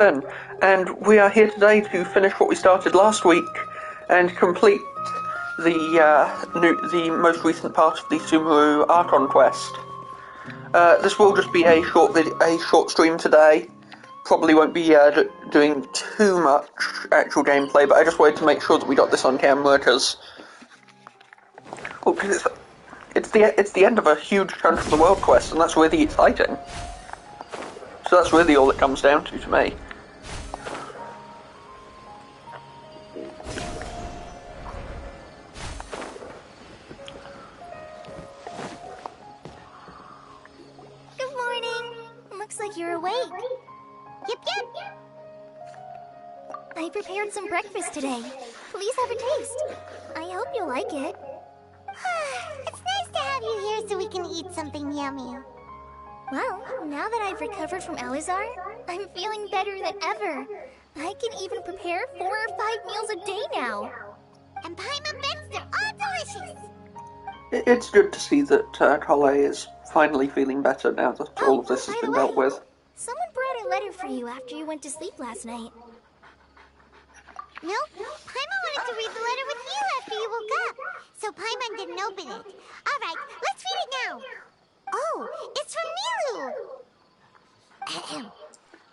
And we are here today to finish what we started last week and complete the most recent part of the Sumeru Archon quest. This will just be a short stream today. Probably won't be doing too much actual gameplay, but I just wanted to make sure that we got this on camera because it's the end of a huge chunk of the world quest, and that's really exciting. So that's really all it comes down to me. Good morning. Looks like you're awake. Yep. I prepared some breakfast today. Please have a taste. I hope you'll like it. It's nice to have you here so we can eat something yummy. Well, now that I've recovered from Alizar, I'm feeling better than ever. I can even prepare 4 or 5 meals a day now. And Paimon bets they're all delicious. It's good to see that Kalpa is finally feeling better now that all of this has been dealt with. Someone brought a letter for you after you went to sleep last night. No, Paimon wanted to read the letter with you after you woke up, so Paimon didn't open it. Alright, let's read it now. Oh, it's from Milu!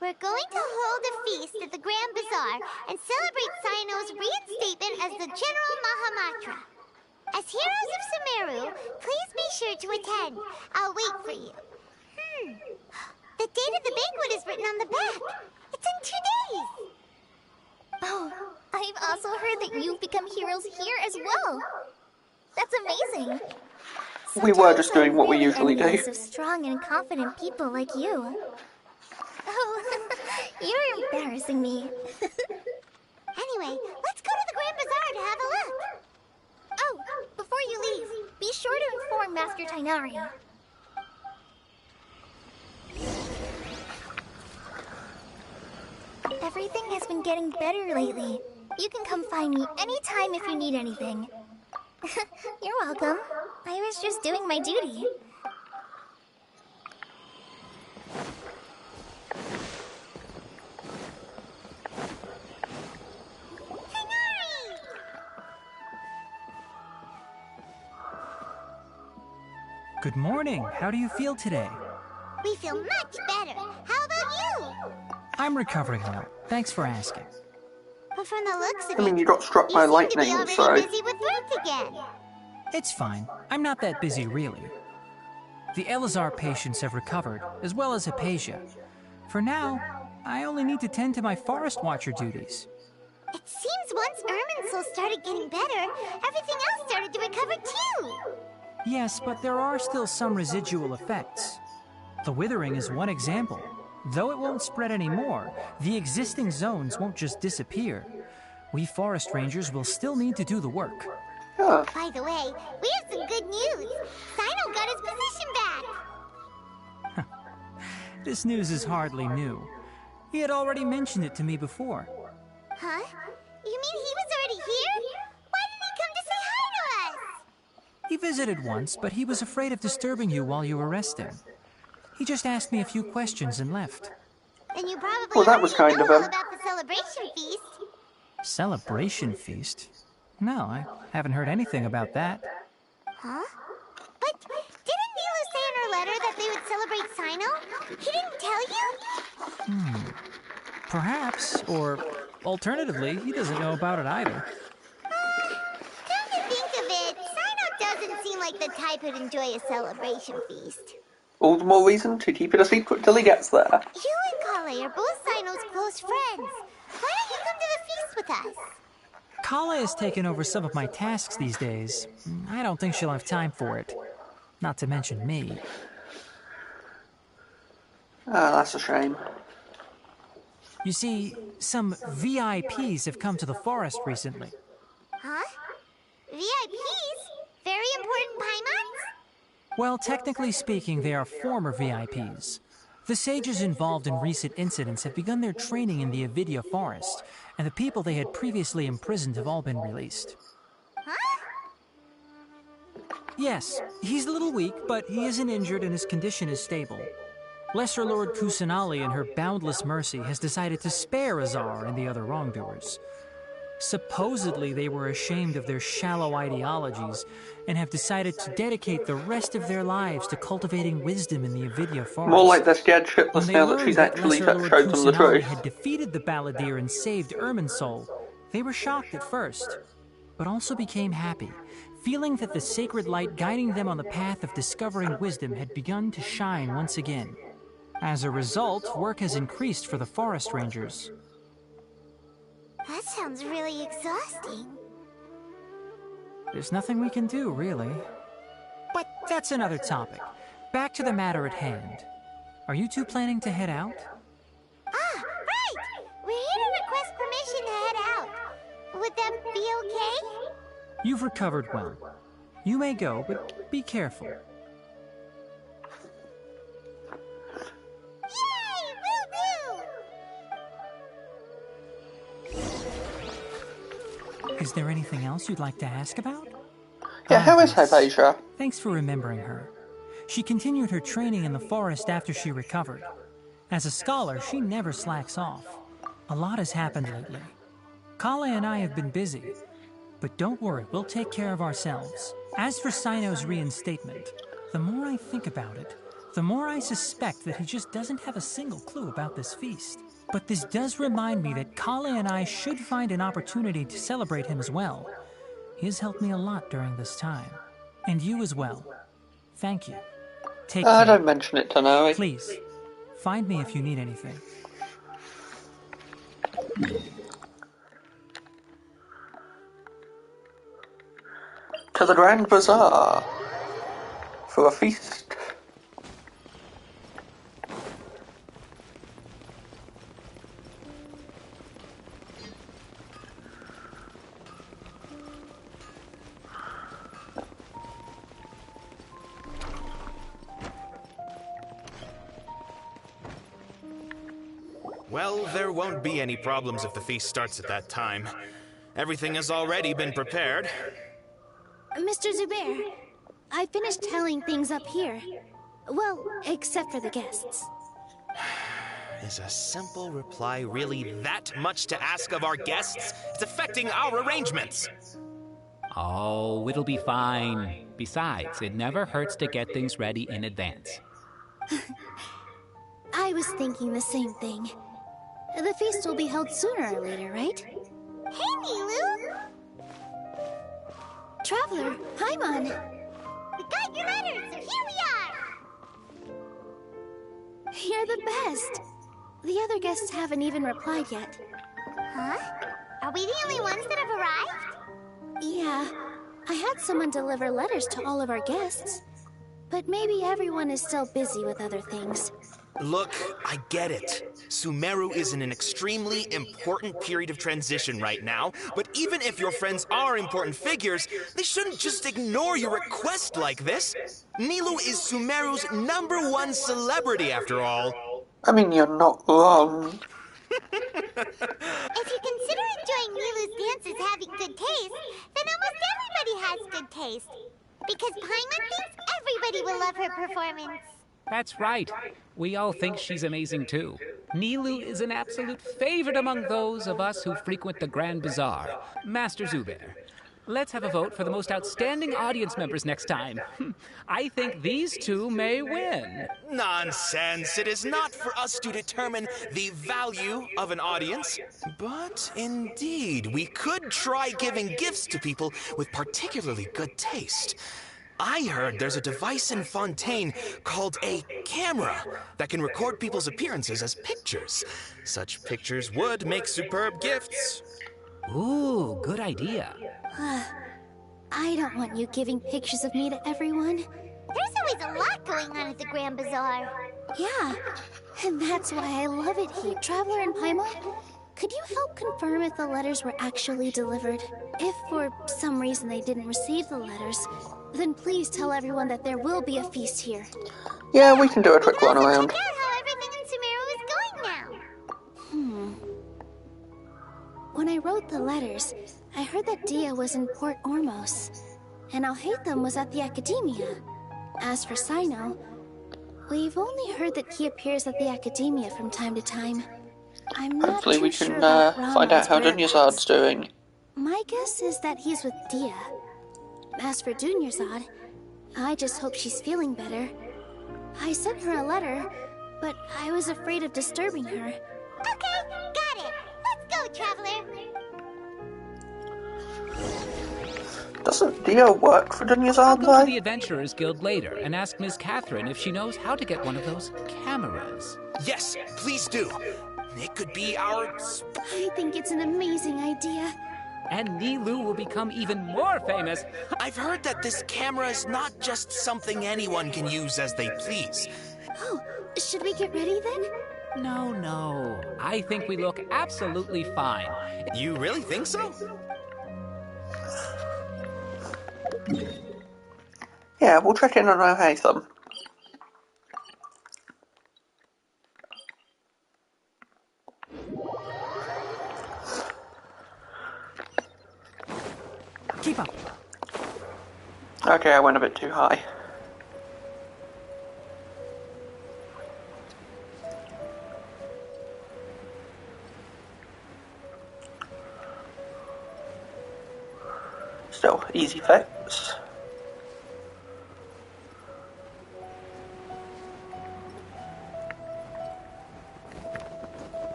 We're going to hold a feast at the Grand Bazaar and celebrate Cyno's reinstatement as the General Mahamatra. As heroes of Sumeru, please be sure to attend. I'll wait for you. The date of the banquet is written on the back. It's in 2 days. Oh, I've also heard that you've become heroes here as well. That's amazing. We were just doing what we usually do. Of strong and confident people like you. Oh, you're embarrassing me. Anyway, let's go to the Grand Bazaar to have a look. Oh, before you leave, be sure to inform Master Tainari. Everything has been getting better lately. You can come find me anytime if you need anything. You're welcome. I was just doing my duty. Good morning. How do you feel today? We feel much better. How about you? I'm recovering well. Thanks for asking. But from the looks of it, I mean, you got struck by lightning, you seem to be so... already busy with work again. It's fine. I'm not that busy, really. The Elazar patients have recovered, as well as Hypatia. For now, I only need to tend to my Forest Watcher duties. It seems once Irminsul started getting better, everything else started to recover too. Yes, but there are still some residual effects. The withering is one example. Though it won't spread anymore, the existing zones won't just disappear. We forest rangers will still need to do the work. Huh. By the way, we have some good news. Cyno got his position back. This news is hardly new. He had already mentioned it to me before. Huh? You mean he was already here? Why didn't he come to say hi to us? He visited once, but he was afraid of disturbing you while you were resting. He just asked me a few questions and left. And you probably Well, that was kind know of all him. about the celebration feast. Celebration feast? No, I haven't heard anything about that. Huh? But didn't Nilu say in her letter that they would celebrate Cyno? He didn't tell you? Perhaps, or alternatively, he doesn't know about it either. Come to think of it, Cyno doesn't seem like the type who'd enjoy a celebration feast. All the more reason to keep it a secret till he gets there. You and Kale are both Cyno's close friends. Why don't you come to the feast with us? Kala has taken over some of my tasks these days. I don't think she'll have time for it. Not to mention me. Ah, that's a shame. You see, some VIPs have come to the forest recently. Huh? VIPs? Very important Paimons? Well, technically speaking, they are former VIPs. The sages involved in recent incidents have begun their training in the Avidya forest, and the people they had previously imprisoned have all been released. Huh? Yes, he's a little weak, but he isn't injured and his condition is stable. Lesser Lord Kusanali, in her boundless mercy, has decided to spare Azar and the other wrongdoers. Supposedly, they were ashamed of their shallow ideologies and have decided to dedicate the rest of their lives to cultivating wisdom in the Avidya forest. More like they're scared shitless When they now that learned she's that actually Lesser Lord showed them the Kusanali truth. had defeated the Balladeer and saved Irminsul, they were shocked at first, but also became happy, feeling that the sacred light guiding them on the path of discovering wisdom had begun to shine once again. As a result, work has increased for the forest rangers. That sounds really exhausting. There's nothing we can do, really. But that's another topic. Back to the matter at hand. Are you two planning to head out? Ah, right! We're here to request permission to head out. Would that be okay? You've recovered well. You may go, but be careful. Yay! Will do! Is there anything else you'd like to ask about? Yeah, how is Yes. Hypatia? Thanks for remembering her. She continued her training in the forest after she recovered. As a scholar, she never slacks off. A lot has happened lately. Kale and I have been busy, but don't worry, we'll take care of ourselves. As for Sino's reinstatement, the more I think about it, the more I suspect that he just doesn't have a single clue about this feast. But this does remind me that Kale and I should find an opportunity to celebrate him as well. He has helped me a lot during this time. And you as well. Thank you. Take care. Don't mention it to Noe. Please, find me if you need anything. To the Grand Bazaar for a feast. Well, there won't be any problems if the feast starts at that time. Everything has already been prepared. Mr. Zubair, I finished telling things up here. Well, except for the guests. Is a simple reply really that much to ask of our guests? It's affecting our arrangements. Oh, it'll be fine. Besides, it never hurts to get things ready in advance. I was thinking the same thing. The feast will be held sooner or later, right? Hey, Nilu! Traveler, Paimon! We got your letters, so here we are! You're the best! The other guests haven't even replied yet. Huh? Are we the only ones that have arrived? Yeah, I had someone deliver letters to all of our guests. But maybe everyone is still busy with other things. Look, I get it. Sumeru is in an extremely important period of transition right now, but even if your friends are important figures, they shouldn't just ignore your request like this. Nilu is Sumeru's #1 celebrity, after all. I mean, you're not wrong. If you consider enjoying Nilu's dances having good taste, then almost everybody has good taste. Because Paimon thinks everybody will love her performance. That's right. We all think she's amazing too. Nilu is an absolute favorite among those of us who frequent the Grand Bazaar. Master Zubair, let's have a vote for the most outstanding audience members next time. I think these two may win. Nonsense. It is not for us to determine the value of an audience. But indeed, we could try giving gifts to people with particularly good taste. I heard there's a device in Fontaine called a camera that can record people's appearances as pictures. Such pictures would make superb gifts. Ooh, good idea. I don't want you giving pictures of me to everyone. There's always a lot going on at the Grand Bazaar. Yeah, and that's why I love it here. Traveler and Paimon, could you help confirm if the letters were actually delivered? If for some reason they didn't receive the letters, then please tell everyone that there will be a feast here. Yeah, we can do a quick run Check around. out how everything in Sumeru is going now. When I wrote the letters, I heard that Dia was in Port Ormos, and Alhaitham was at the Academia. As for Sino, We've only heard that he appears at the Academia from time to time. I'm not Hopefully too we sure can about find out Rama's how whereabouts. Dunyazad's doing. My guess is that he's with Dia. As for Dunyazad, I just hope she's feeling better. I sent her a letter, but I was afraid of disturbing her. Okay, got it. Let's go, Traveler. Doesn't Dia work for I'll Dunyazad, go to though? the Adventurers Guild later and ask Miss Catherine if she knows how to get one of those cameras. Yes, please do. It could be our... I think it's an amazing idea. And Nilou will become even more famous. I've heard that this camera is not just something anyone can use as they please. Oh, should we get ready then? No. I think we look absolutely fine. You really think so? Yeah, we'll check in on O'Hatham. Keep up. Okay, I went a bit too high. Still, easy fix.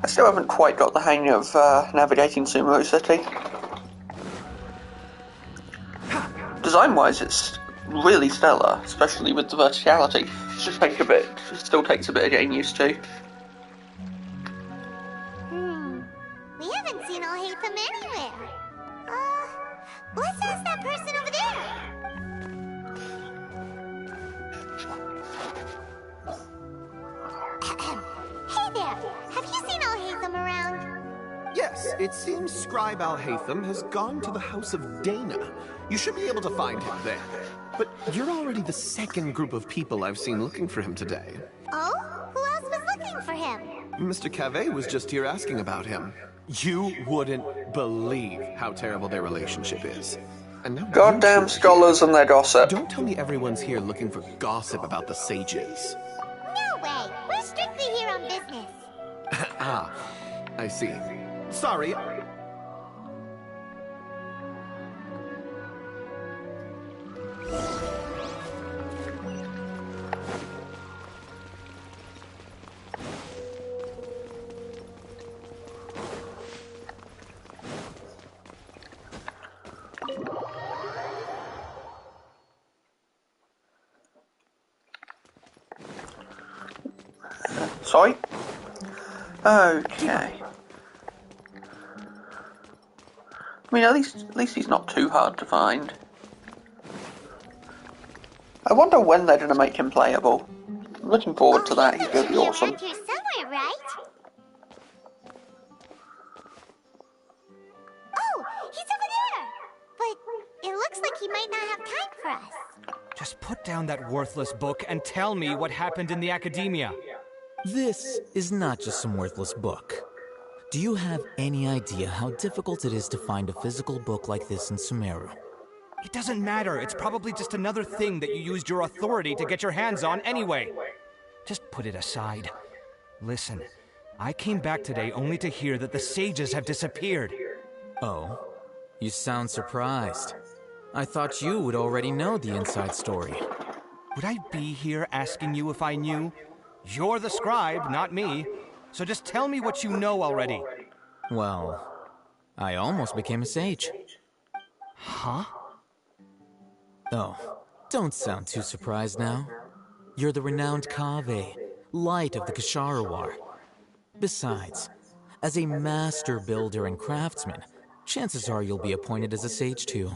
I still haven't quite got the hang of navigating Sumeru City. Design-wise, it's really stellar, especially with the verticality. It still takes a bit of getting used to. We haven't seen Alhaitham anywhere. Let's ask that person over there. Hey there, have you seen Alhaitham around? Yes, it seems Scribe Alhaitham has gone to the House of Dana. You should be able to find him there. But you're already the second group of people I've seen looking for him today. Oh? Who else was looking for him? Mr. Cavey was just here asking about him. You wouldn't believe how terrible their relationship is. And now Goddamn you two are scholars here. and their gossip. Don't tell me everyone's here looking for gossip about the sages. No way. We're strictly here on business. Ah, I see. Sorry. Sorry? Okay. I mean, at least he's not too hard to find. I wonder when they're going to make him playable. I'm looking forward to that. He's going to be awesome. Around here somewhere, right? Oh, he's over there. But it looks like he might not have time for us. Just put down that worthless book and tell me what happened in the Academia. This is not just some worthless book. Do you have any idea how difficult it is to find a physical book like this in Sumeru? It doesn't matter. It's probably just another thing that you used your authority to get your hands on anyway. Just put it aside. Listen, I came back today only to hear that the sages have disappeared. Oh, you sound surprised. I thought you would already know the inside story. Would I be here asking you if I knew? You're the scribe, not me. So just tell me what you know already. Well, I almost became a sage. Huh? Oh, don't sound too surprised now. You're the renowned Kaveh, light of the Kasharawar. Besides, as a master builder and craftsman, chances are you'll be appointed as a sage too.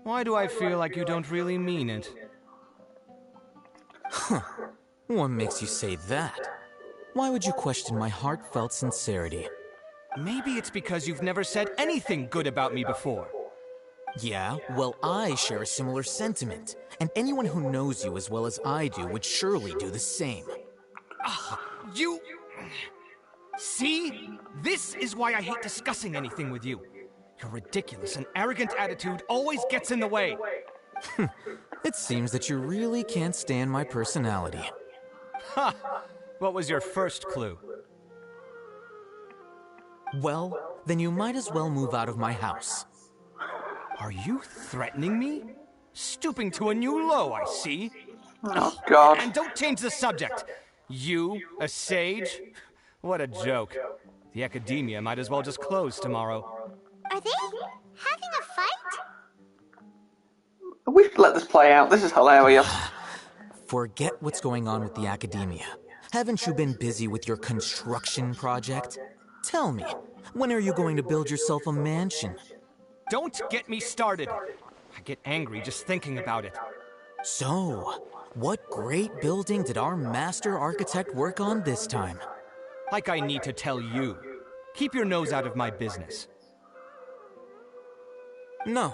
Why do I feel like you don't really mean it? What makes you say that? Why would you question my heartfelt sincerity? Maybe it's because you've never said anything good about me before. Yeah, well, I share a similar sentiment, and anyone who knows you as well as I do would surely do the same. You... See? This is why I hate discussing anything with you. Your ridiculous and arrogant attitude always gets in the way. It seems that you really can't stand my personality. Ha! What was your first clue? Well, then you might as well move out of my house. Are you threatening me? Stooping to a new low, I see. Oh, God. And don't change the subject. You, a sage? What a joke. The academia might as well just close tomorrow. Are they having a fight? We should let this play out. This is hilarious. Forget what's going on with the academia. Haven't you been busy with your construction project? Tell me, when are you going to build yourself a mansion? Don't get me started. I get angry just thinking about it. So, what great building did our master architect work on this time? Like I need to tell you. Keep your nose out of my business. No,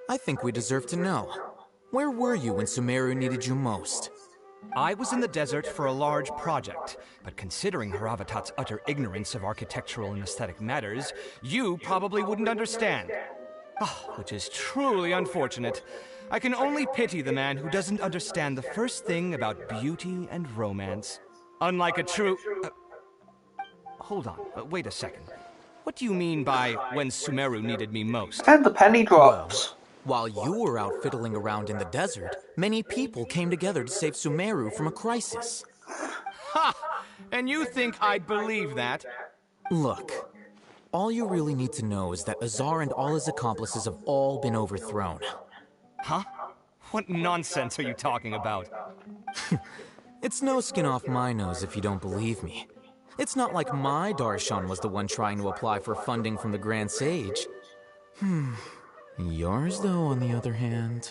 I think we deserve to know. Where were you when Sumeru needed you most? I was in the desert for a large project, but considering Haravatat's utter ignorance of architectural and aesthetic matters, you probably wouldn't understand. Which is truly unfortunate. I can only pity the man who doesn't understand the first thing about beauty and romance. Unlike a true... hold on, wait a second. What do you mean by when Sumeru needed me most? And the penny drops. While you were out fiddling around in the desert, many people came together to save Sumeru from a crisis. Ha! And you think I'd believe that? Look, all you really need to know is that Azar and all his accomplices have all been overthrown. Huh? What nonsense are you talking about? It's no skin off my nose if you don't believe me. It's not like my Darshan was the one trying to apply for funding from the Grand Sage. Yours, though, on the other hand...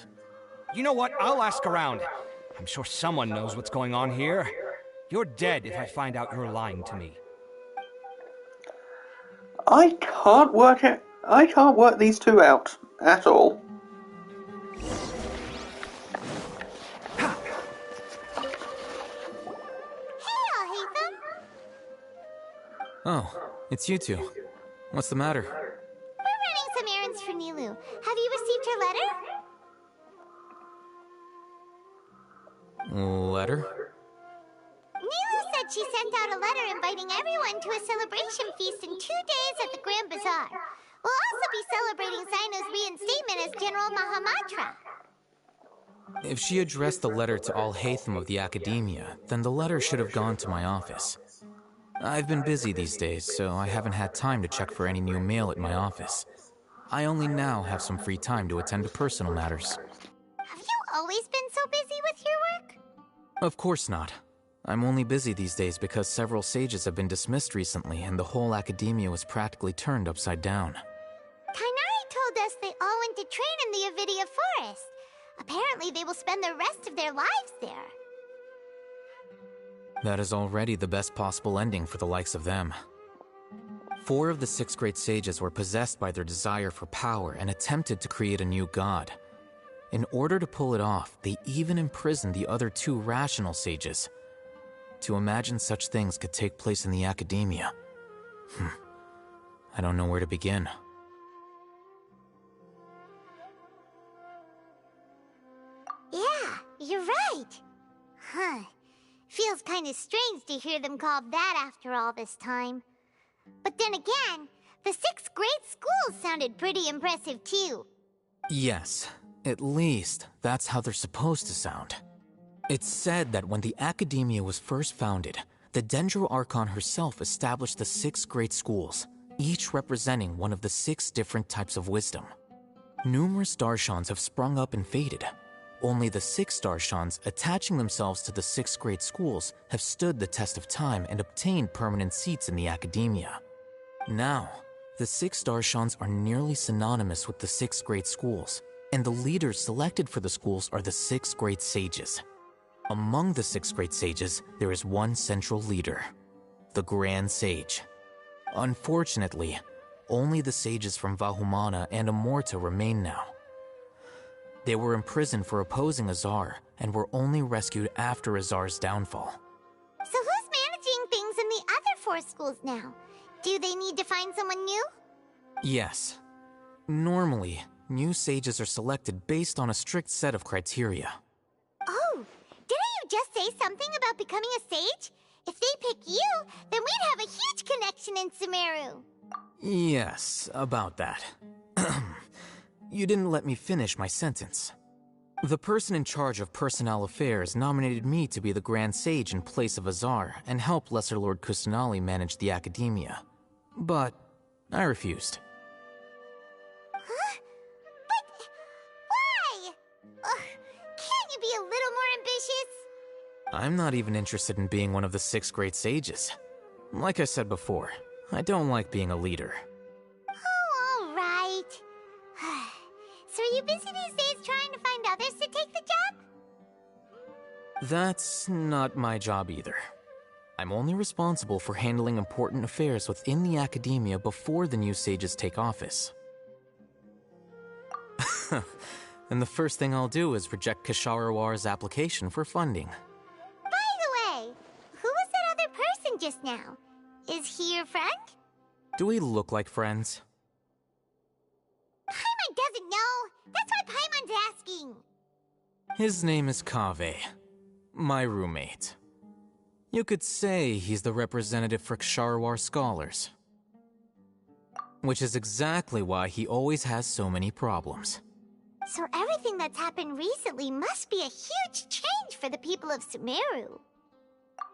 You know what? I'll ask around. I'm sure someone knows what's going on here. You're dead if I find out you're lying to me. I can't work it. I can't work these two out at all. Oh, it's you two. What's the matter? We're running some errands for Nilou. Have you received her letter? Letter? Nilou said she sent out a letter inviting everyone to a celebration feast in 2 days at the Grand Bazaar. We'll also be celebrating Zaino's reinstatement as General Mahamatra. If she addressed the letter to all Hatham of the Academia, then the letter should have gone to my office. I've been busy these days, so I haven't had time to check for any new mail at my office. I only now have some free time to attend to personal matters. Have you always been so busy with your work? Of course not. I'm only busy these days because several sages have been dismissed recently and the whole academia was practically turned upside down. Kainari told us they all went to train in the Avidia Forest. Apparently they will spend the rest of their lives there. That is already the best possible ending for the likes of them. 4 of the 6 great sages were possessed by their desire for power and attempted to create a new god. In order to pull it off, they even imprisoned the other 2 rational sages. To imagine such things could take place in the academia. I don't know where to begin. Yeah, you're right. Huh. Feels kind of strange to hear them called that after all this time. But then again, the 6 great schools sounded pretty impressive too. Yes, at least that's how they're supposed to sound. It's said that when the Academia was first founded, the Dendro Archon herself established the 6 great schools, each representing one of the 6 different types of wisdom. Numerous Darshans have sprung up and faded. Only the 6 Darshans attaching themselves to the 6 great schools have stood the test of time and obtained permanent seats in the Academia. Now, the 6 Darshans are nearly synonymous with the 6 great schools, and the leaders selected for the schools are the 6 great sages. Among the 6 great sages, there is one central leader, the Grand Sage. Unfortunately, only the sages from Vahumana and Amorta remain now, They were imprisoned for opposing Azar, and were only rescued after Azar's downfall. So who's managing things in the other 4 schools now? Do they need to find someone new? Yes. Normally, new sages are selected based on a strict set of criteria. Oh, didn't you just say something about becoming a sage? If they pick you, then we'd have a huge connection in Sumeru. Yes, about that. You didn't let me finish my sentence. The person in charge of personnel affairs nominated me to be the Grand Sage in place of Azar and help Lesser Lord Kusanali manage the academia. But I refused. Huh? But why? Can't you be a little more ambitious? I'm not even interested in being one of the 6 great sages. Like I said before, I don't like being a leader. Oh, all right. So are you busy these days trying to find others to take the job? That's not my job either. I'm only responsible for handling important affairs within the academia before the new sages take office. And the first thing I'll do is reject Kasharawar's application for funding. By the way, who was that other person just now? Is he your friend? Do we look like friends? Paimon doesn't know. That's why Paimon's asking. His name is Kaveh, my roommate. You could say he's the representative for Ksharawar scholars. Which is exactly why he always has so many problems. So everything that's happened recently must be a huge change for the people of Sumeru.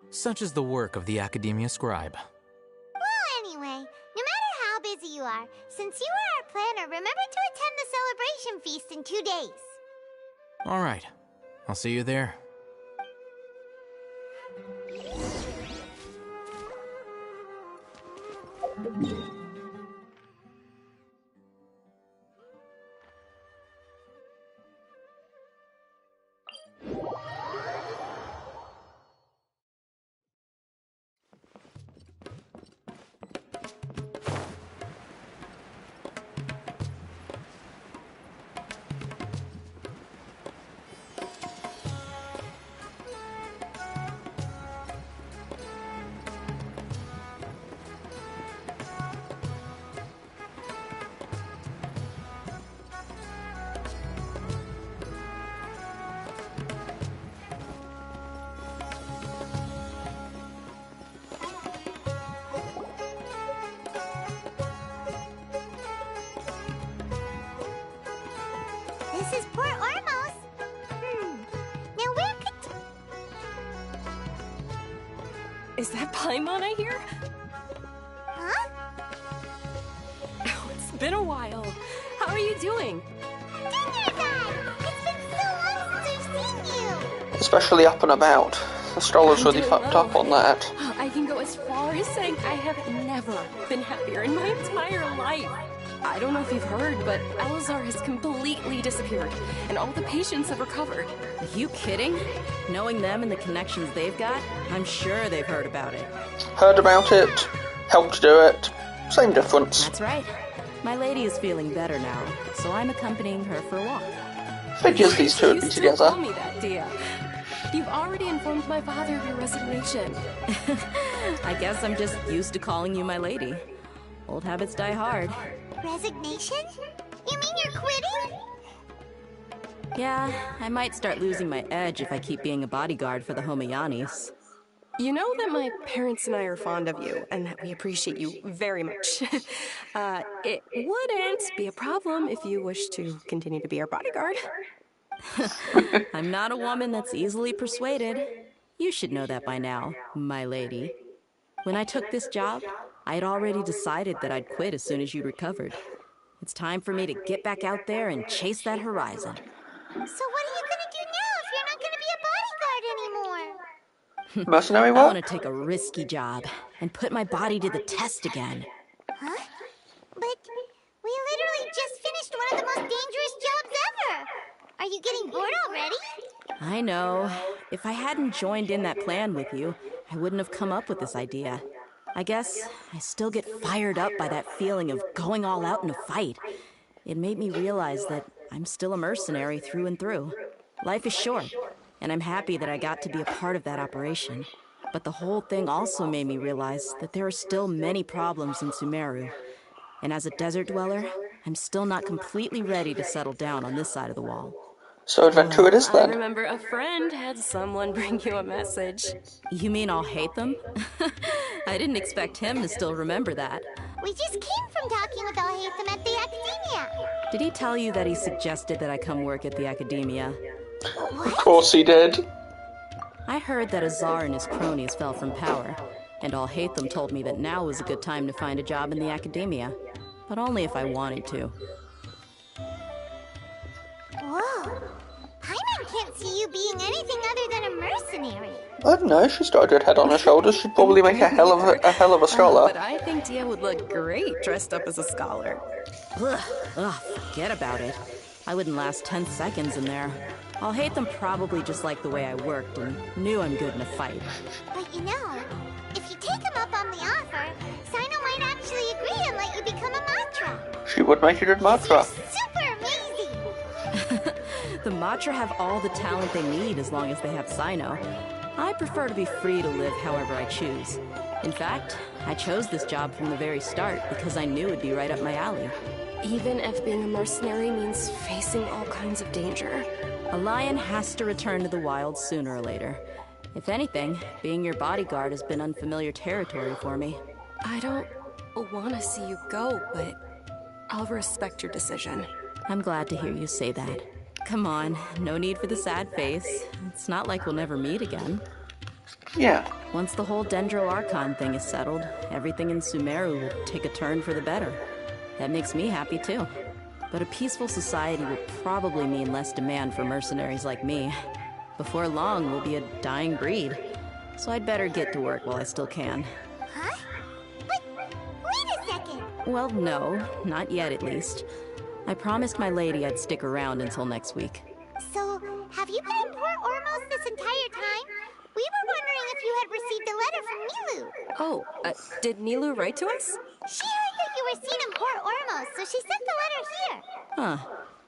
Such is the work of the Academia Scribe. Well, anyway, no matter how busy you are, since you are our planner, remember to attend the celebration feast in 2 days. Alright, I'll see you there. This is Port Ormos. Now where could... Is that Paimon I hear? Huh? Oh, it's been a while. How are you doing? Dinner time! It's been so long since I've seen you! Especially up and about. The stroller's I'm really doing fucked well. up on that. I can go as far as saying I have never been happier in my entire life. I don't know if you've heard, but Elazar has completely disappeared, and all the patients have recovered. Are you kidding? Knowing them and the connections they've got, I'm sure they've heard about it. Heard about it, helped do it, same difference. That's right. My lady is feeling better now, so I'm accompanying her for a walk. Figures these two would You be still together. call me that, do ya? You've already informed my father of your resignation. I guess I'm just used to calling you my lady. Old habits die hard. Resignation? You mean you're quitting? Yeah, I might start losing my edge if I keep being a bodyguard for the Homayanis. You know that my parents and I are fond of you, and that we appreciate you very much. It wouldn't be a problem if you wish to continue to be our bodyguard. I'm not a woman that's easily persuaded. You should know that by now, my lady. When I took this job, I had already decided that I'd quit as soon as you'd recovered. It's time for me to get back out there and chase that horizon. So what are you gonna do now if you're not gonna be a bodyguard anymore? Mercenary I want work? to take a risky job and put my body to the test again. Huh? But we literally just finished one of the most dangerous jobs ever! Are you getting bored already? I know. If I hadn't joined in that plan with you, I wouldn't have come up with this idea. I guess I still get fired up by that feeling of going all out in a fight. It made me realize that I'm still a mercenary through and through. Life is short, and I'm happy that I got to be a part of that operation. But the whole thing also made me realize that there are still many problems in Sumeru. And as a desert dweller, I'm still not completely ready to settle down on this side of the wall. So adventure it is I then. remember a friend had someone bring you a message. You mean I'll hate them? I didn't expect him to still remember that. We just came from talking with Alhaitham at the Academia. Did he tell you that he suggested that I come work at the Academia? Of course he did. I heard that Azar and his cronies fell from power, and Alhaitham told me that now was a good time to find a job in the Academia. But only if I wanted to. Whoa. Paimon can't see you being anything other than a mercenary. I don't know, she's got a good head on her shoulders. She'd probably make a hell of a scholar. But I think Dia would look great dressed up as a scholar. Ugh, forget about it. I wouldn't last 10 seconds in there. Alhaitham probably just liked the way I worked and knew I'm good in a fight. But you know, if you take him up on the offer, Sino might actually agree and let you become a Matra. She would make a good Matra. Super amazing! The Matra have all the talent they need as long as they have Sino. I prefer to be free to live however I choose. In fact, I chose this job from the very start because I knew it'd be right up my alley. Even if being a mercenary means facing all kinds of danger. A lion has to return to the wild sooner or later. If anything, being your bodyguard has been unfamiliar territory for me. I don't want to see you go, but I'll respect your decision. I'm glad to hear you say that. Come on, no need for the sad face. It's not like we'll never meet again. Yeah. Once the whole Dendro Archon thing is settled, everything in Sumeru will take a turn for the better. That makes me happy too. But a peaceful society will probably mean less demand for mercenaries like me. Before long, we'll be a dying breed. So I'd better get to work while I still can. Huh? But wait a second! Well, no, not yet at least. I promised my lady I'd stick around until next week. So, have you been in Port Ormos this entire time? We were wondering if you had received a letter from Nilu. Oh, did Nilu write to us? She heard that you were seen in Port Ormos, so she sent the letter here. Huh.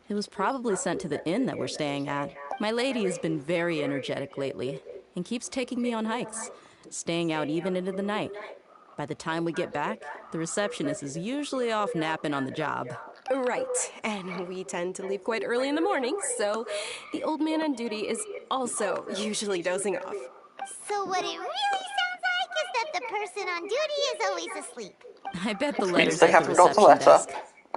It was probably sent to the inn that we're staying at. My lady has been very energetic lately, and keeps taking me on hikes, staying out even into the night. By the time we get back, the receptionist is usually off napping on the job. Right, and we tend to leave quite early in the morning, so the old man on duty is also usually dozing off. So what it really sounds like is that the person on duty is always asleep. I bet the Means letter's they at the haven't got the reception letter. desk.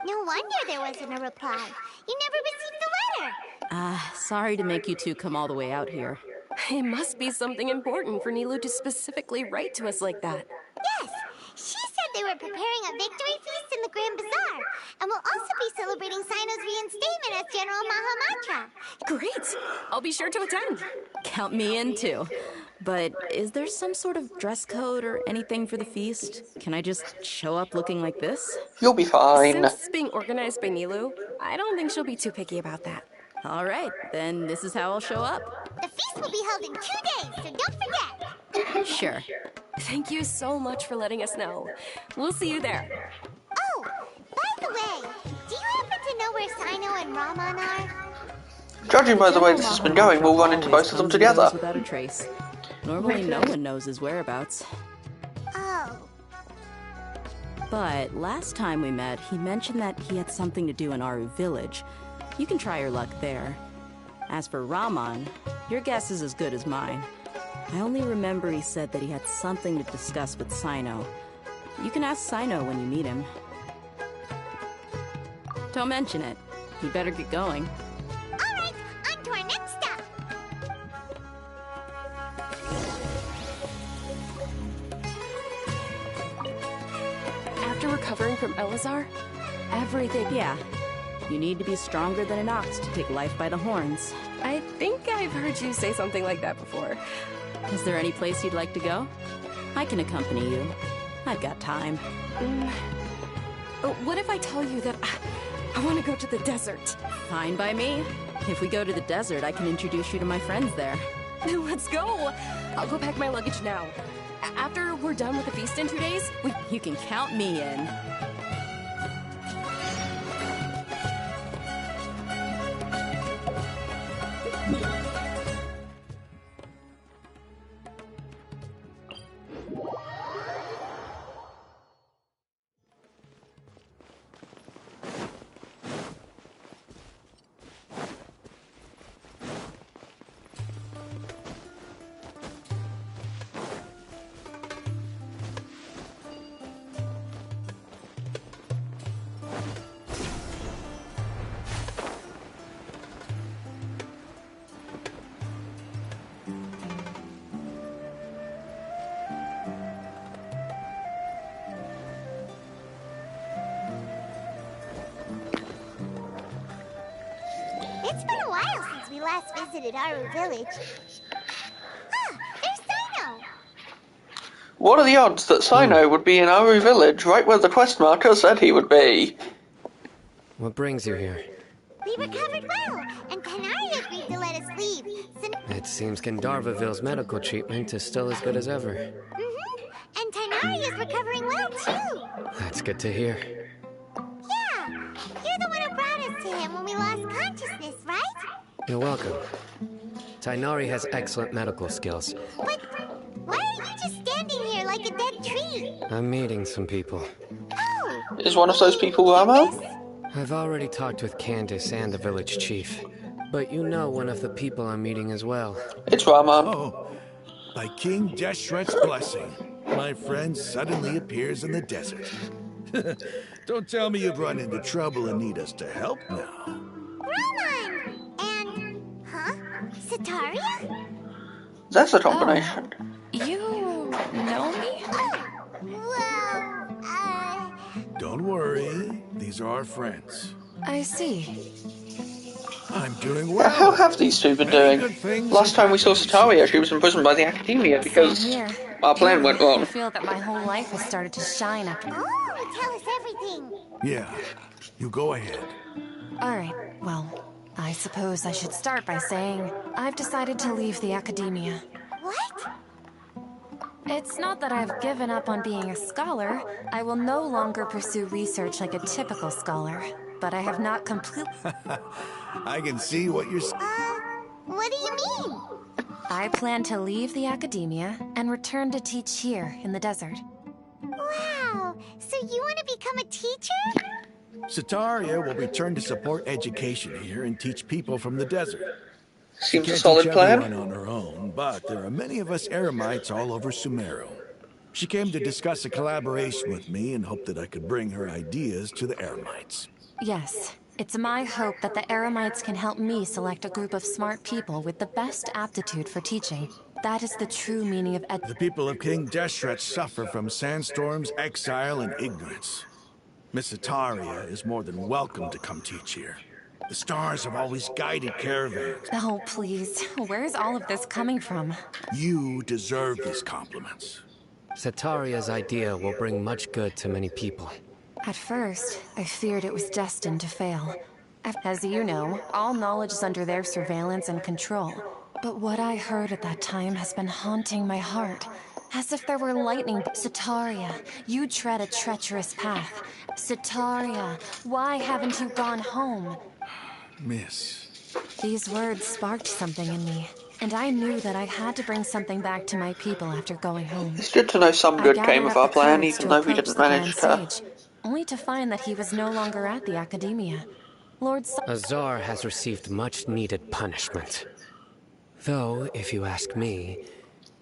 No wonder there wasn't a reply. You never received the letter. Sorry to make you two come all the way out here. It must be something important for Nilu to specifically write to us like that. Yes, she said they were preparing a victory feast in the Grand Bazaar, and will also be celebrating Sino's reinstatement as General Mahamatra. Great! I'll be sure to attend. Count me in too. But is there some sort of dress code or anything for the feast? Can I just show up looking like this? You'll be fine. Since it's being organized by Nilu, I don't think she'll be too picky about that. All right, then this is how I'll show up. The feast will be held in 2 days, so don't forget. Sure. Thank you so much for letting us know. We'll see you there. Oh, by the way, do you happen to know where Sino and Raman are? Judging by the way this has been going, we'll run into both of them together. Without a trace. Normally no one knows his whereabouts. Oh. But last time we met, he mentioned that he had something to do in Aru village. You can try your luck there. As for Raman, your guess is as good as mine. I only remember he said that he had something to discuss with Sino. You can ask Sino when you meet him. Don't mention it. You better get going. All right, on to our next stop. After recovering from Elazar, everything... Yeah. You need to be stronger than an ox to take life by the horns. I think I've heard you say something like that before. Is there any place you'd like to go? I can accompany you. I've got time. What if I tell you that I want to go to the desert? Fine by me. If we go to the desert, I can introduce you to my friends there. Let's go! I'll go pack my luggage now. After we're done with the feast in 2 days, You can count me in. last visited Aru Village. Ah, there's Sino! What are the odds that Sino would be in Aru Village, right where the quest marker said he would be? What brings you here? We recovered well, and Kanari agreed to let us leave. It seems Gandharvaville's medical treatment is still as good as ever. And Tanari is recovering well, too. That's good to hear. Yeah, you're the one who brought us to him when we lost consciousness, right? You're welcome. Tainari has excellent medical skills. But why are you just standing here like a dead tree? I'm meeting some people. Oh! Is one of those people Ramo? I've already talked with Candace and the village chief. But you know one of the people I'm meeting as well. It's Rahman. Oh, by King Deshret's blessing, my friend suddenly appears in the desert. Don't tell me you've run into trouble and need us to help now. Rahman! And, Sataria? That's a combination. You know me? Well, Don't worry, these are our friends. I see. I'm doing well. How have these two been doing? Last time we saw Sataria, she was imprisoned by the Academia because our plan went wrong. I feel that my whole life has started to shine after. Oh, tell us everything. Yeah, you go ahead. Alright, well, I suppose I should start by saying I've decided to leave the Academia. What? It's not that I've given up on being a scholar. I will no longer pursue research like a typical scholar. But I have not completely... I can see what you're... What do you mean? I plan to leave the Academia and return to teach here in the desert. Wow, so you want to become a teacher? Sataria will return to support education here and teach people from the desert. Seems She a can't solid teach plan. everyone on her own, but there are many of us Eremites all over Sumeru. She came to discuss a collaboration with me and hoped that I could bring her ideas to the Eremites. Yes, it's my hope that the Eremites can help me select a group of smart people with the best aptitude for teaching. That is the true meaning of The people of King Deshret suffer from sandstorms, exile, and ignorance. Miss Sataria is more than welcome to come teach here. The stars have always guided caravans. Oh, please. Where's all of this coming from? You deserve these compliments. Sataria's idea will bring much good to many people. At first, I feared it was destined to fail. As you know, all knowledge is under their surveillance and control. But what I heard at that time has been haunting my heart. As if there were lightning. Sataria, you tread a treacherous path. Sataria, why haven't you gone home? Miss. These words sparked something in me, and I knew that I had to bring something back to my people after going home. It's good to know some good came of our plan, even though we didn't manage to. Only to find that he was no longer at the Academia. Lord Azar has received much needed punishment. Though, if you ask me,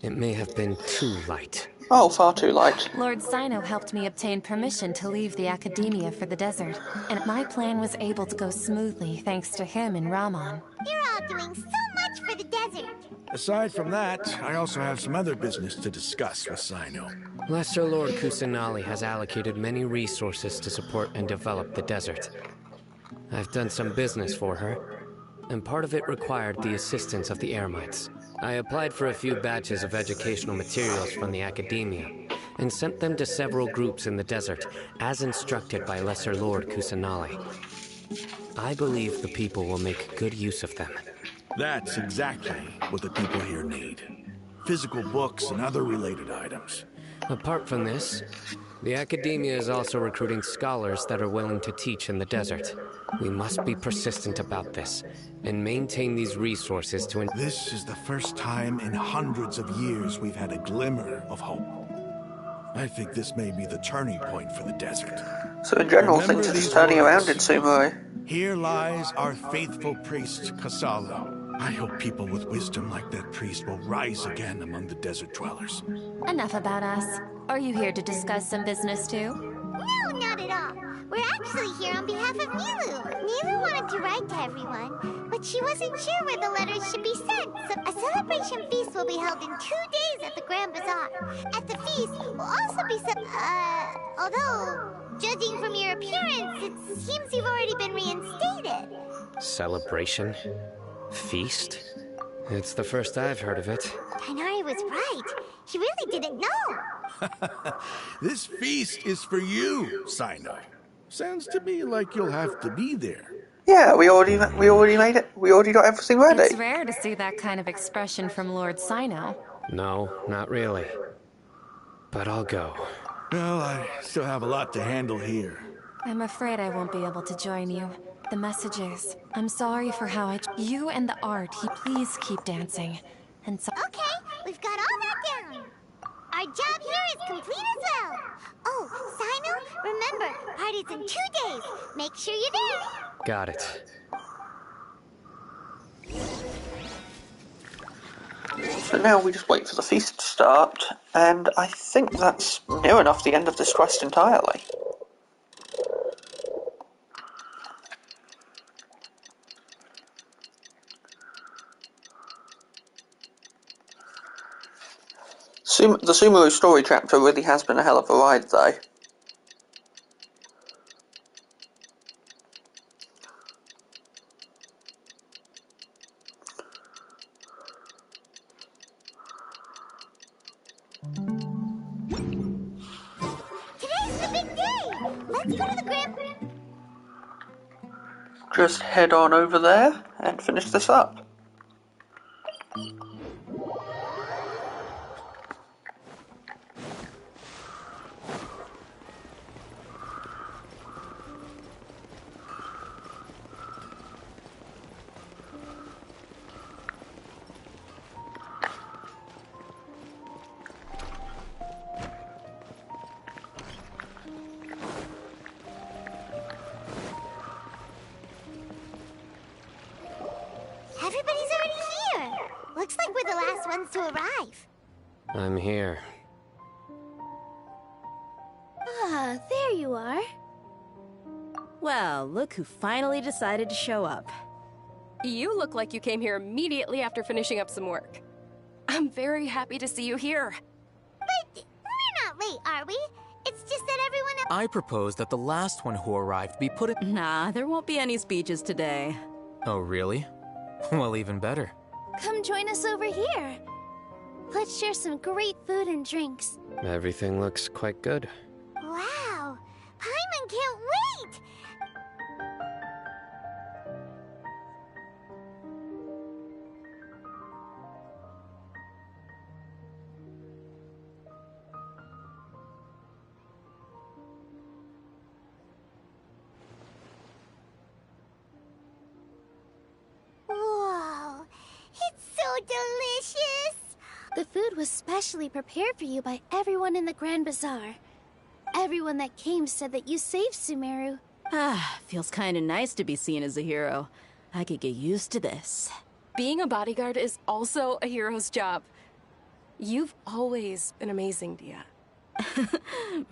it may have been too light. Oh, far too light. Lord Sino helped me obtain permission to leave the Academia for the desert, and my plan was able to go smoothly thanks to him and Rahman. You're all doing so much for the desert. Aside from that, I also have some other business to discuss with Sino. Lesser Lord Kusanali has allocated many resources to support and develop the desert. I've done some business for her, and part of it required the assistance of the Eremites. I applied for a few batches of educational materials from the Academia, and sent them to several groups in the desert, as instructed by Lesser Lord Kusanali. I believe the people will make good use of them. That's exactly what the people here need. Physical books and other related items. Apart from this, the Academia is also recruiting scholars that are willing to teach in the desert. We must be persistent about this, and maintain these resources to... This is the first time in hundreds of years we've had a glimmer of hope. I think this may be the turning point for the desert. So in general, Remember things are these just turning words. around in Sumeru. Here lies our faithful priest, Kasalo. I hope people with wisdom like that priest will rise again among the desert dwellers. Enough about us. Are you here to discuss some business too? No, not at all. We're actually here on behalf of Nilu. Nilu wanted to write to everyone, but she wasn't sure where the letters should be sent. So a celebration feast will be held in 2 days at the Grand Bazaar. At the feast will also be some... although, judging from your appearance, it seems you've already been reinstated. Celebration? Feast? It's the first I've heard of it. Tighnari was right. He really didn't know. This feast is for you, Sino. Sounds to me like you'll have to be there. Yeah, we already made it. We already got everything ready. It's rare to see that kind of expression from Lord Sino. No, not really. But I'll go. Well, I still have a lot to handle here. I'm afraid I won't be able to join you. The messages. I'm sorry for how you and the art. Please keep dancing. And so. Okay, we've got all that down. Our job here is complete as well. Oh, Sino, remember, party's in 2 days. Make sure you're there. Got it. So now we just wait for the feast to start, and I think that's near enough the end of this quest entirely. The Sumeru story chapter really has been a hell of a ride, though. Today's the big day. Let's go to the Grand... Just head on over there and finish this up. Everybody's already here. Looks like we're the last ones to arrive. I'm here. Ah, there you are. Well, look who finally decided to show up. You look like you came here immediately after finishing up some work. I'm very happy to see you here. But we're not late, are we? It's just that everyone else... I propose that the last one who arrived be put in... Nah, there won't be any speeches today. Oh, really? Well, even better. Come join us over here. Let's share some great food and drinks. Everything looks quite good. Wow! Paimon can't wait! Whoa! It's so delicious! The food was specially prepared for you by everyone in the Grand Bazaar. Everyone that came said that you saved Sumeru. Ah, feels kinda nice to be seen as a hero. I could get used to this. Being a bodyguard is also a hero's job. You've always been amazing, Dia.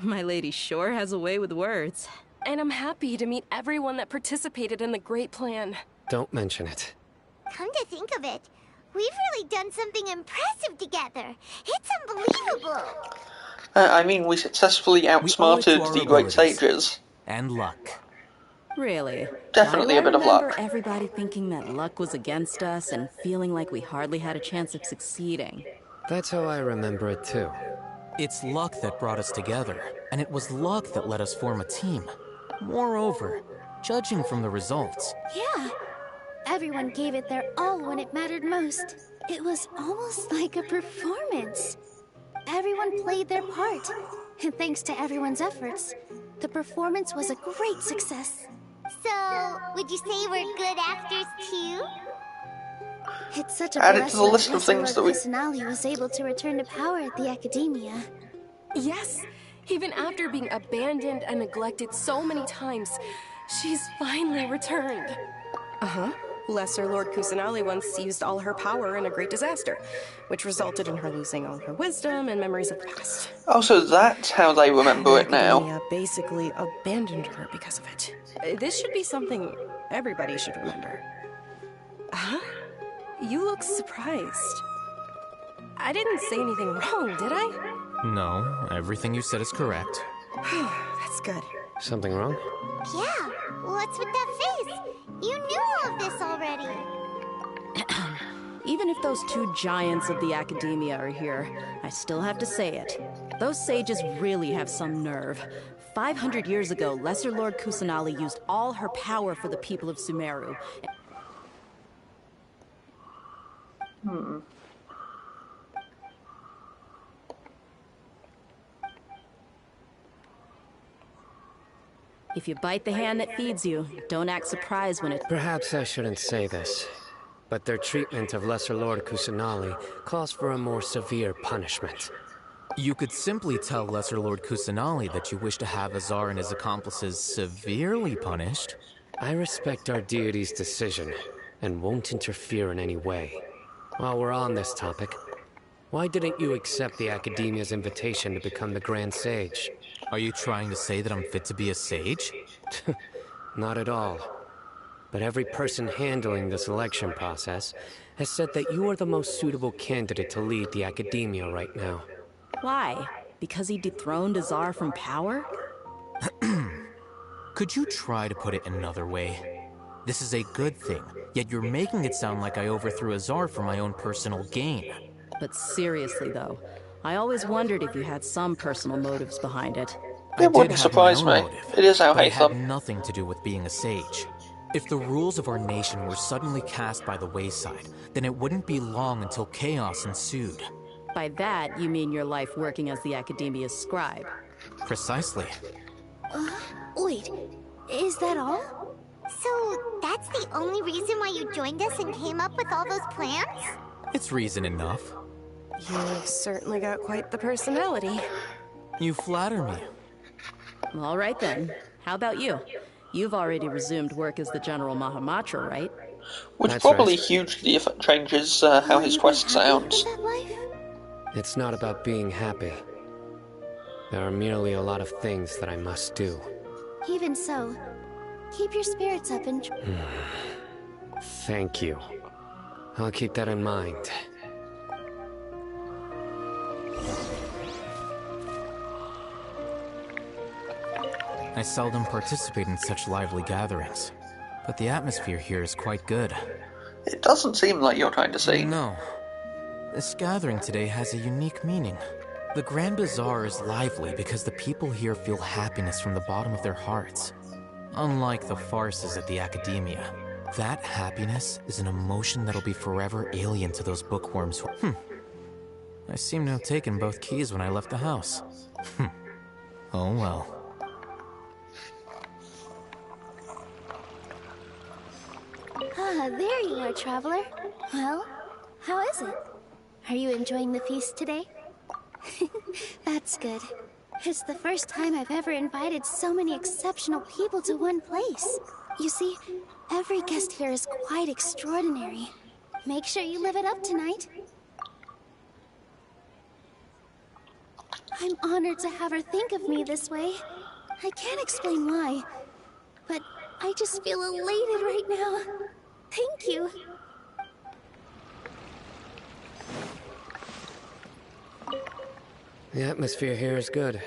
My lady sure has a way with words. And I'm happy to meet everyone that participated in the great plan. Don't mention it. Come to think of it, we've really done something impressive together. It's unbelievable. I mean, we successfully outsmarted the great sages. And luck. Really? Definitely a bit of luck. I remember everybody thinking that luck was against us and feeling like we hardly had a chance of succeeding. That's how I remember it too. It's luck that brought us together, and it was luck that let us form a team. Moreover, judging from the results... Yeah. Everyone gave it their all when it mattered most. It was almost like a performance. Everyone played their part. And thanks to everyone's efforts, the performance was a great success. So, would you say we're good actors too? It's such a Add it blessing to the list of that things that we... Kusanali was able to return to power at the Academia. Yes, even after being abandoned and neglected so many times, she's finally returned. Uh-huh. Lesser Lord Kusanali once used all her power in a great disaster, which resulted in her losing all her wisdom and memories of the past. Oh, so that's how they remember it now. Academia basically abandoned her because of it. This should be something everybody should remember. Huh? You look surprised. I didn't say anything wrong, did I? No, everything you said is correct. That's good. Something wrong? Yeah, what's with that face? You knew all of this already. Even if those two giants of the academia are here, I still have to say it. Those sages really have some nerve. 500 years ago, Lesser Lord Kusanali used all her power for the people of Sumeru. If you bite the hand that feeds you, don't act surprised when it... Perhaps I shouldn't say this, but their treatment of Lesser Lord Kusanali calls for a more severe punishment. You could simply tell Lesser Lord Kusanali that you wish to have Azar and his accomplices severely punished. I respect our deity's decision, and won't interfere in any way. While we're on this topic, why didn't you accept the Academia's invitation to become the Grand Sage? Are you trying to say that I'm fit to be a sage? Not at all. But every person handling the selection process has said that you are the most suitable candidate to lead the Academia right now. Why? Because he dethroned Azar from power? Could you try to put it another way? This is a good thing, yet you're making it sound like I overthrew Azar for my own personal gain. But seriously, though, I always wondered if you had some personal motives behind it. It wouldn't surprise me. It is Al but it had Haytham. nothing to do with being a sage. If the rules of our nation were suddenly cast by the wayside, then it wouldn't be long until chaos ensued. By that, you mean your life working as the Academia's scribe. Precisely. Wait, is that all? So, that's the only reason why you joined us and came up with all those plans? It's reason enough. You've certainly got quite the personality. You flatter me. All right then. How about you? You've already resumed work as the General Mahamatra, right? Which That's probably right. hugely changes how his quest sounds. It's not about being happy. There are merely a lot of things that I must do. Even so, keep your spirits up and... Thank you. I'll keep that in mind. I seldom participate in such lively gatherings, but the atmosphere here is quite good. It doesn't seem like you're trying to say. No. This gathering today has a unique meaning. The Grand Bazaar is lively because the people here feel happiness from the bottom of their hearts. Unlike the farces at the Academia, that happiness is an emotion that'll be forever alien to those bookworms who... I seem to have taken both keys when I left the house. Oh well. Ah, there you are, traveler. Well, how is it? Are you enjoying the feast today? That's good. It's the first time I've ever invited so many exceptional people to one place. You see, every guest here is quite extraordinary. Make sure you live it up tonight. I'm honored to have her think of me this way. I can't explain why, but I just feel elated right now. Thank you. The atmosphere here is good,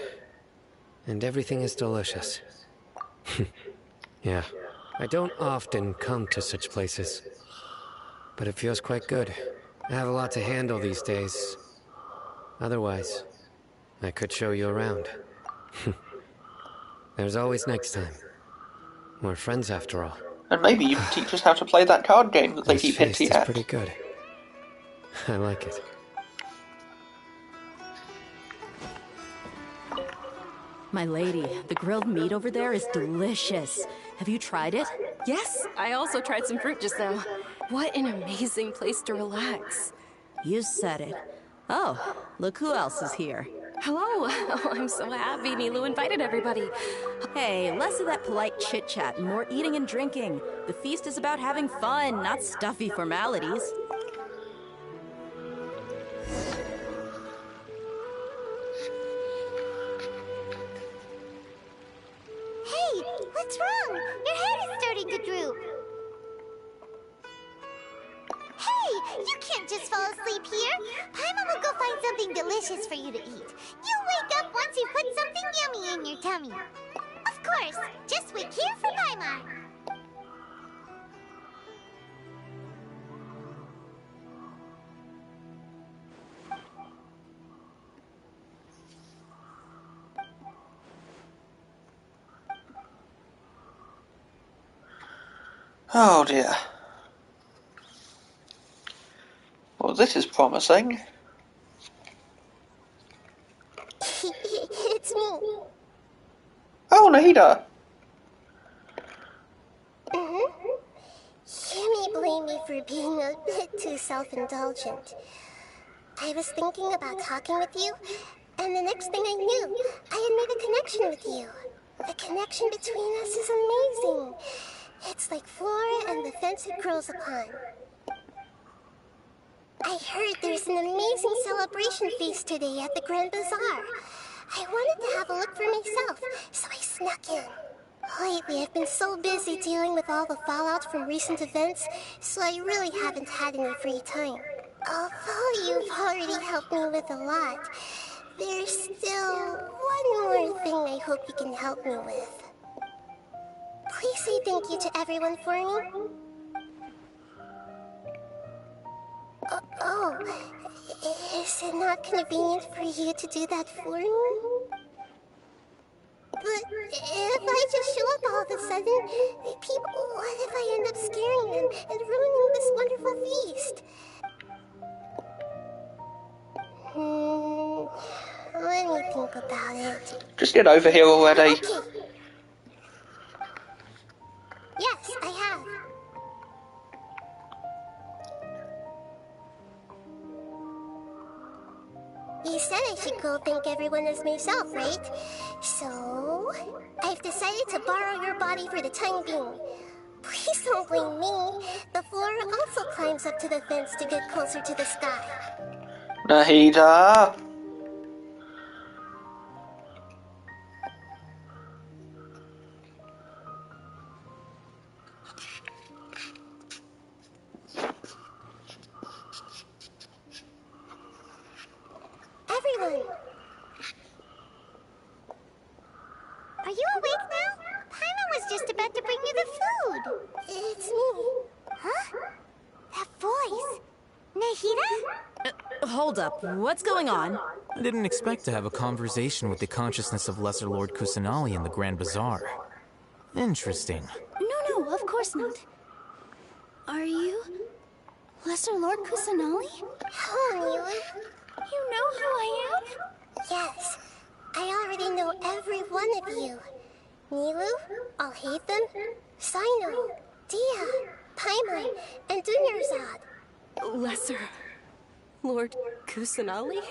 and everything is delicious. Yeah, I don't often come to such places, but it feels quite good. I have a lot to handle these days. Otherwise, I could show you around. There's always next time. We're friends after all. And maybe you can teach us how to play that card game that they This keep feast hinting is at. pretty good. I like it. My lady, the grilled meat over there is delicious. Have you tried it? Yes, I also tried some fruit just now. What an amazing place to relax. You said it. Oh, look who else is here. Hello. Oh, I'm so happy Nilu invited everybody. Hey, less of that polite chit-chat and more eating and drinking. The feast is about having fun, not stuffy formalities. Hey, what's wrong? Your head is starting to droop. Hey, you can't just fall asleep here. Paimon will go find something delicious for you to eat. You'll wake up once you put something yummy in your tummy. Of course, just wait here for Paimon. Oh dear. Well, this is promising. It's me. Oh, Nahida. You may blame me for being a bit too self-indulgent. I was thinking about talking with you, and the next thing I knew, I had made a connection with you. The connection between us is amazing. It's like flora and the fence it grows upon. I heard there's an amazing celebration feast today at the Grand Bazaar. I wanted to have a look for myself, so I snuck in. Lately, I've been so busy dealing with all the fallout from recent events, so I really haven't had any free time. Although you've already helped me with a lot, there's still one more thing I hope you can help me with. Please say thank you to everyone for me. Oh, is it not convenient for you to do that for me? But if I just show up all of a sudden, people, what if I end up scaring them and ruining this wonderful feast? Let me think about it. Just get over here already. Okay. Yes, I have. You said I should go thank everyone as myself, right? So, I've decided to borrow your body for the time being. Please don't blame me. The flora also climbs up to the fence to get closer to the sky. Nahida. Everyone! Are you awake now? Paimon was just about to bring you the food. It's me. Huh? That voice. Nahida? Hold up. What's going on? I didn't expect to have a conversation with the consciousness of Lesser Lord Kusanali in the Grand Bazaar. Interesting. No, of course not. Are you Lesser Lord Kusanali? Hello, Nilu. You know who I am? Yes. I already know every one of you. Nilu, Alhaitham, Sino, Dia, Paimon, and Dunyarzad. Lesser Lord Kusanali?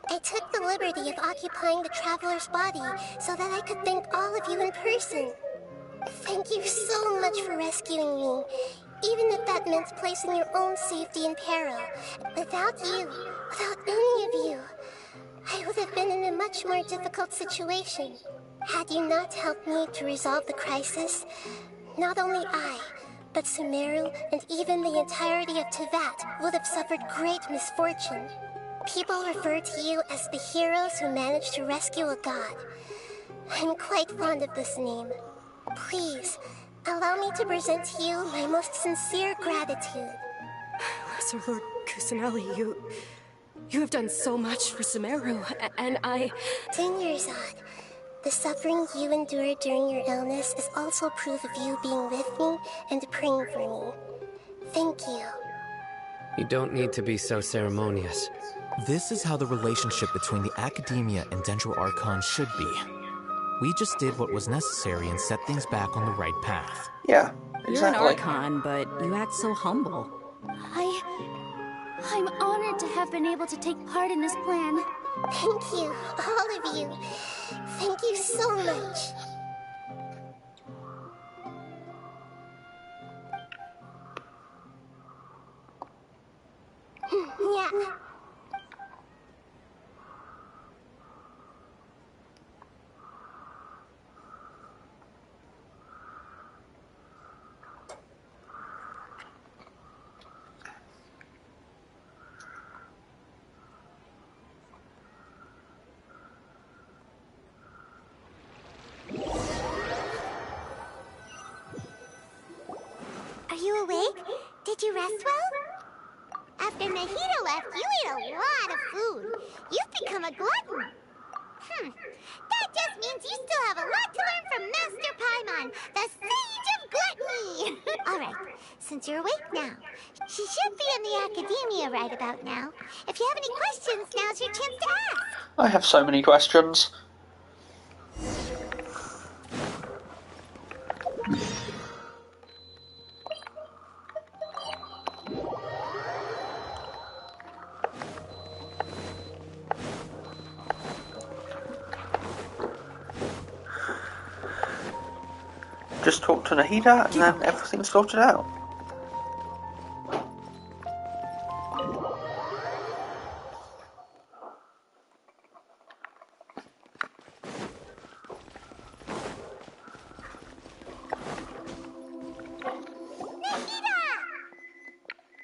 I took the liberty of occupying the traveler's body so that I could thank all of you in person. Thank you so much for rescuing me, even if that meant placing your own safety in peril. Without you, without any of you, I would have been in a much more difficult situation. Had you not helped me to resolve the crisis, not only I, but Sumeru and even the entirety of Teyvat would have suffered great misfortune. People refer to you as the heroes who managed to rescue a god. I'm quite fond of this name. Please, allow me to present to you my most sincere gratitude. Lesser Lord Kusanali, you have done so much for Sumeru, and I... Dunyarzad, the suffering you endured during your illness is also proof of you being with me and praying for me. Thank you. You don't need to be so ceremonious. This is how the relationship between the Academia and Dendro Archon should be. We just did what was necessary and set things back on the right path. Yeah, You're exactly. an Archon, but you act so humble. I'm honored to have been able to take part in this plan. Thank you, all of you. Thank you so much. Yeah. Are you awake? Did you rest well? After Nahida left, you ate a lot of food. You've become a glutton. That just means you still have a lot to learn from Master Paimon, the since you're awake now. She should be in the academia right about now. If you have any questions, now's your chance to ask. I have so many questions. Just talk to Nahida and then everything's sorted out.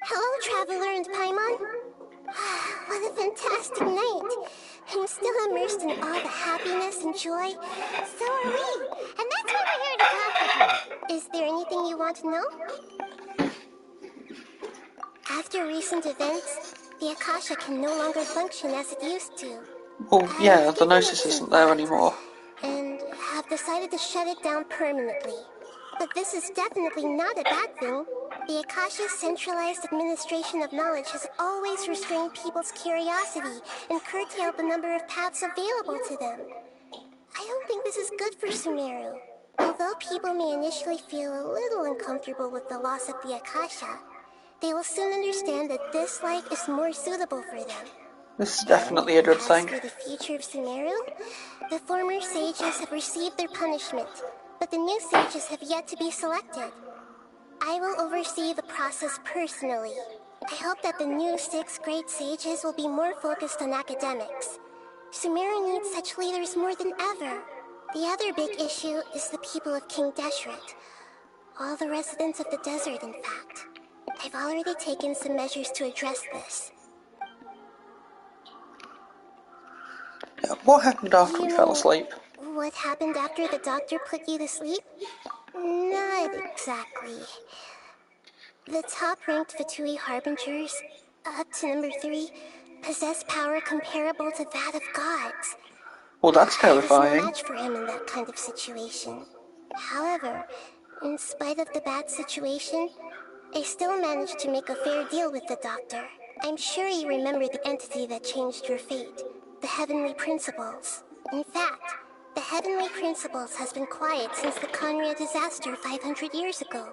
Hello, Traveler and Paimon. What a fantastic night. I'm still immersed in all the happiness and joy. So are we. And that's why we're here to talk with you. Is there anything you want to know? After recent events, the Akasha can no longer function as it used to. Well, yeah, the Gnosis isn't there anymore. And have decided to shut it down permanently. But this is definitely not a bad thing. The Akasha's centralized administration of knowledge has always restrained people's curiosity and curtailed the number of paths available to them. I don't think this is good for Sumeru. Although people may initially feel a little uncomfortable with the loss of the Akasha, they will soon understand that this life is more suitable for them. This is definitely a good thing. As for the future of Sumeru, the former sages have received their punishment, but the new sages have yet to be selected. I will oversee the process personally. I hope that the new 6 great sages will be more focused on academics. Sumeru needs such leaders more than ever. The other big issue is the people of King Deshret. All the residents of the desert, in fact. I've already taken some measures to address this. Yeah, what happened after we fell asleep? What happened after the doctor put you to sleep? Not exactly. The top-ranked Fatui Harbingers, up to number 3, possess power comparable to that of gods. Well, that's terrifying. There's no match for him in that kind of situation. However, in spite of the bad situation, I still managed to make a fair deal with the doctor. I'm sure you remember the entity that changed your fate, the Heavenly Principles. In fact, the Heavenly Principles has been quiet since the Conria disaster 500 years ago.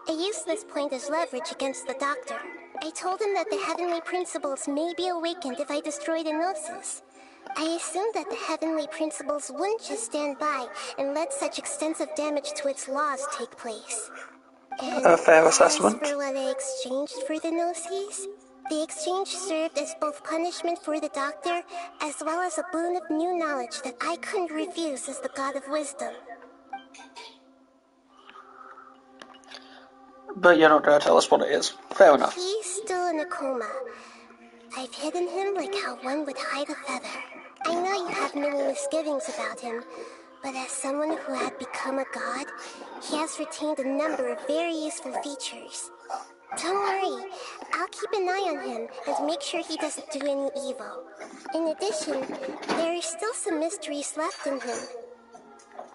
I used this point as leverage against the doctor. I told him that the Heavenly Principles may be awakened if I destroy the Gnosis. I assumed that the Heavenly Principles wouldn't just stand by and let such extensive damage to its laws take place. And A fair assessment. as for what I exchanged for the Gnosis, the exchange served as both punishment for the doctor, as well as a boon of new knowledge that I couldn't refuse as the God of Wisdom. But you're not going to tell us what it is. Fair enough. He's still in a coma. I've hidden him like how one would hide a feather. I know you have many misgivings about him, but as someone who had become a god, he has retained a number of very useful features. Don't worry, I'll keep an eye on him and make sure he doesn't do any evil. In addition, there are still some mysteries left in him.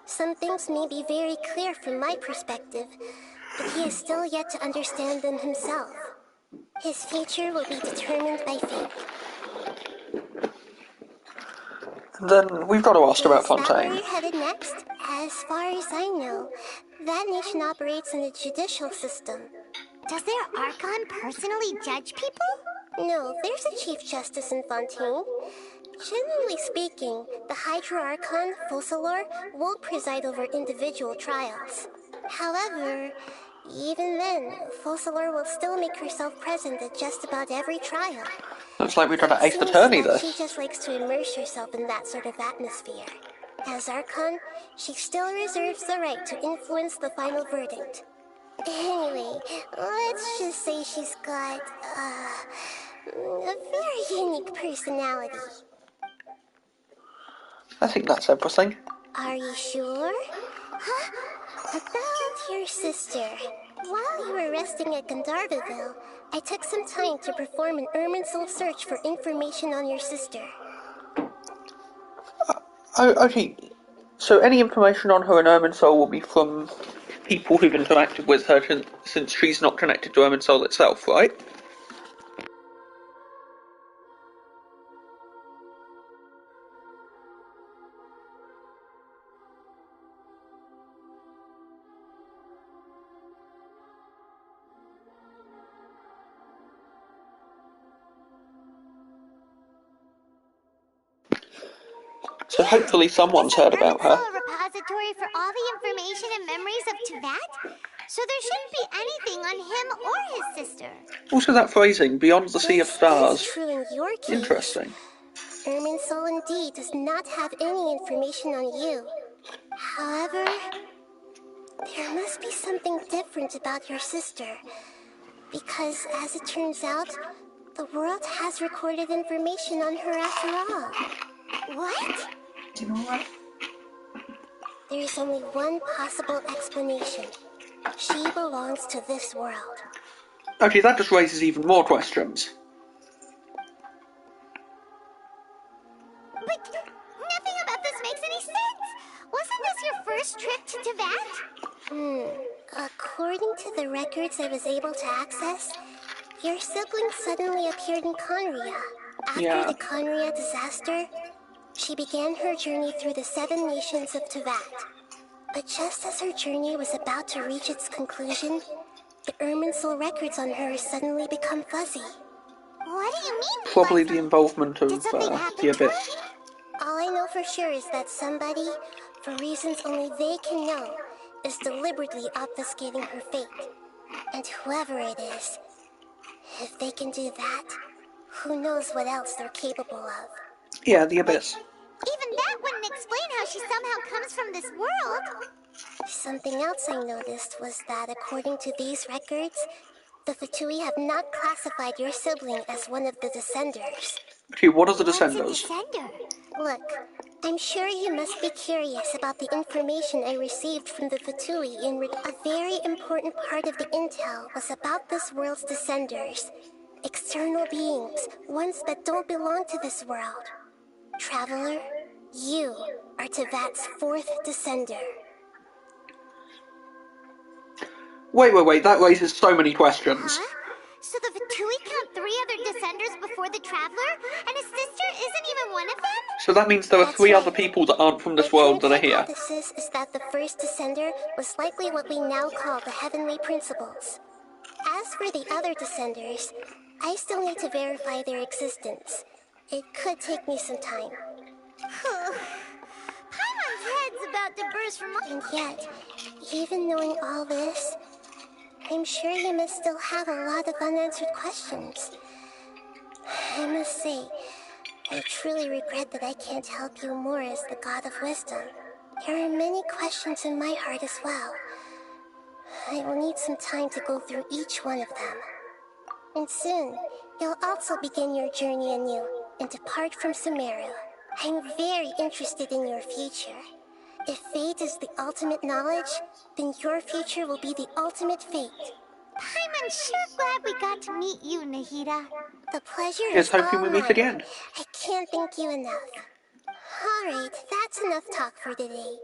Some things may be very clear from my perspective, but he is still yet to understand them himself. His future will be determined by fate. And then we've got to ask about Is that where Fontaine. you're headed next? As far as I know, that nation operates in a judicial system. Does their Archon personally judge people? No, there's a Chief Justice in Fontaine. Generally speaking, the Hydra Archon, Focalor, won't preside over individual trials. However, even then, Focalor will still make herself present at just about every trial. Looks like we've got an eighth Seems attorney that there. she just likes to immerse herself in that sort of atmosphere. As Archon, she still reserves the right to influence the final verdict. Anyway, let's just say she's got, a very unique personality. I think that's everything. Are you sure? Huh? About your sister. While you were resting at Gandharvaville, I took some time to perform an Irminsul search for information on your sister. Okay, so any information on her and Irminsul will be from people who've interacted with her since she's not connected to Irminsul itself, right? So hopefully someone's heard about her. A repository for all the information and memories of Teyvat? So there shouldn't be anything on him or his sister. Also that phrasing, beyond the sea of stars. This is true in your case. Interesting. Irminsul indeed does not have any information on you. However, there must be something different about your sister. Because, as it turns out, the world has recorded information on her after all. What? You know what? There is only one possible explanation. She belongs to this world. Okay, that just raises even more questions. But nothing about this makes any sense! Wasn't this your first trip to Teyvat? According to the records I was able to access, your sibling suddenly appeared in Conria. After the Conria disaster, she began her journey through the 7 nations of Teyvat. But just as her journey was about to reach its conclusion, the Irminsul records on her suddenly become fuzzy. What do you mean? Probably the involvement of the Abyss. All I know for sure is that somebody, for reasons only they can know, is deliberately obfuscating her fate. And whoever it is, if they can do that, who knows what else they're capable of. Yeah, the Abyss. Even that wouldn't explain how she somehow comes from this world. Something else I noticed was that according to these records, the Fatui have not classified your sibling as one of the Descenders. Okay, what are the Descenders? What's a Descender? Look, I'm sure you must be curious about the information I received from the Fatui a very important part of the intel was about this world's Descenders. External beings, ones that don't belong to this world. Traveler, you are Teyvat's 4th Descender. Wait, that raises so many questions. Huh? So the Fatui count 3 other Descenders before the Traveler, and his sister isn't even one of them? So that means there are 3 other people that aren't from this world that are here. My hypothesis is that the first Descender was likely what we now call the Heavenly Principles. As for the other Descenders, I still need to verify their existence. It could take me some time. Paimon's head's about to burst from... And yet, even knowing all this, I'm sure you must still have a lot of unanswered questions. I must say, I truly regret that I can't help you more as the God of Wisdom. There are many questions in my heart as well. I will need some time to go through each one of them. And soon, you'll also begin your journey anew and depart from Sumeru. I'm very interested in your future. If fate is the ultimate knowledge, then your future will be the ultimate fate. Paimon's sure glad we got to meet you, Nahida. The pleasure Here's is all hoping we meet mine. again. I can't thank you enough. Alright, that's enough talk for today.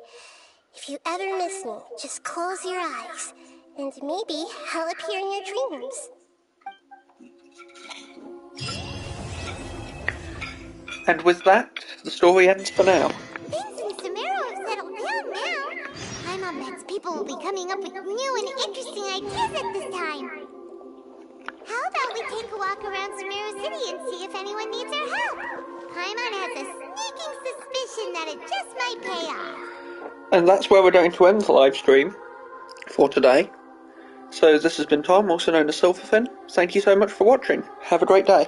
If you ever miss me, just close your eyes, and maybe I'll appear in your dreams. And with that, the story ends for now. Things in Sumeru have settled down now. Paimon bets people will be coming up with new and interesting ideas at this time. How about we take a walk around Sumeru City and see if anyone needs our help? Paimon has a sneaking suspicion that it just might pay off. And that's where we're going to end the live stream for today. So this has been Tom, also known as Silverfin. Thank you so much for watching. Have a great day.